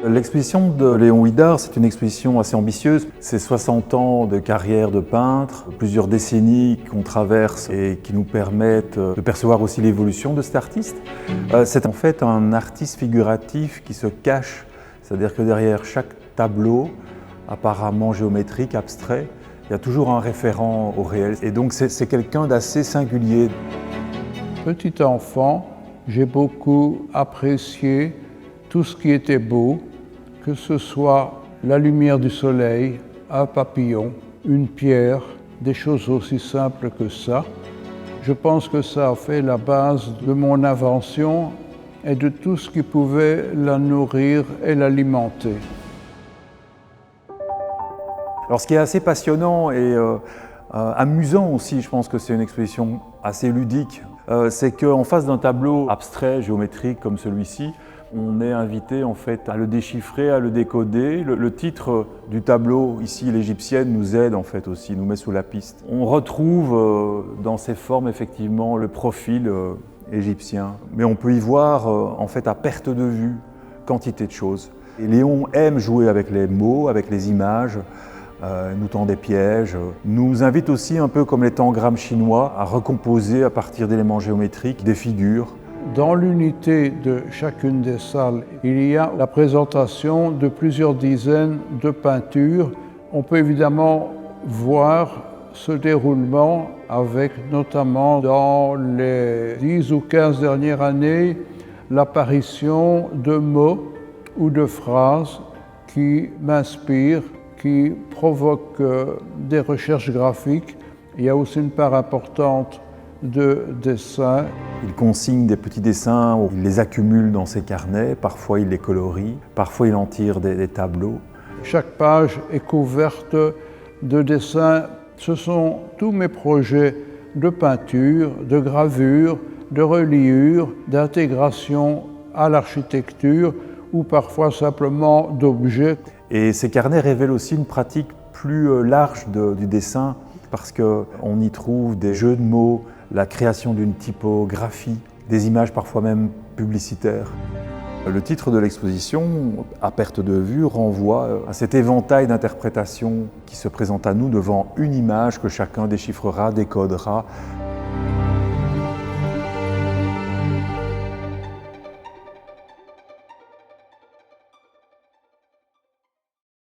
L'exposition de Léon Huidard, c'est une exposition assez ambitieuse. C'est 60 ans de carrière de peintre, plusieurs décennies qu'on traverse et qui nous permettent de percevoir aussi l'évolution de cet artiste. C'est en fait un artiste figuratif qui se cache, c'est-à-dire que derrière chaque tableau, apparemment géométrique, abstrait, il y a toujours un référent au réel. Et donc c'est quelqu'un d'assez singulier. Petit enfant, j'ai beaucoup apprécié tout ce qui était beau, que ce soit la lumière du soleil, un papillon, une pierre, des choses aussi simples que ça. Je pense que ça a fait la base de mon invention et de tout ce qui pouvait la nourrir et l'alimenter. Alors ce qui est assez passionnant et amusant aussi, je pense que c'est une exposition assez ludique, c'est qu'en face d'un tableau abstrait, géométrique comme celui-ci, on est invité en fait à le déchiffrer, à le décoder. Le titre du tableau, ici l'Égyptienne, nous aide en fait aussi, nous met sous la piste. On retrouve dans ces formes effectivement le profil égyptien, mais on peut y voir en fait à perte de vue quantité de choses. Et Léon aime jouer avec les mots, avec les images, nous tend des pièges, nous invite aussi un peu comme les tangrammes chinois à recomposer à partir d'éléments géométriques des figures. Dans l'unité de chacune des salles, il y a la présentation de plusieurs dizaines de peintures. On peut évidemment voir ce déroulement avec notamment dans les 10 ou 15 dernières années l'apparition de mots ou de phrases qui m'inspirent, qui provoquent des recherches graphiques. Il y a aussi une part importante de dessins. Il consigne des petits dessins, il les accumule dans ses carnets, parfois il les colorie, parfois il en tire des tableaux. Chaque page est couverte de dessins. Ce sont tous mes projets de peinture, de gravure, de reliure, d'intégration à l'architecture ou parfois simplement d'objets. Et ces carnets révèlent aussi une pratique plus large du dessin parce qu'on y trouve des jeux de mots, la création d'une typographie, des images parfois même publicitaires. Le titre de l'exposition, à perte de vue, renvoie à cet éventail d'interprétations qui se présente à nous devant une image que chacun déchiffrera, décodera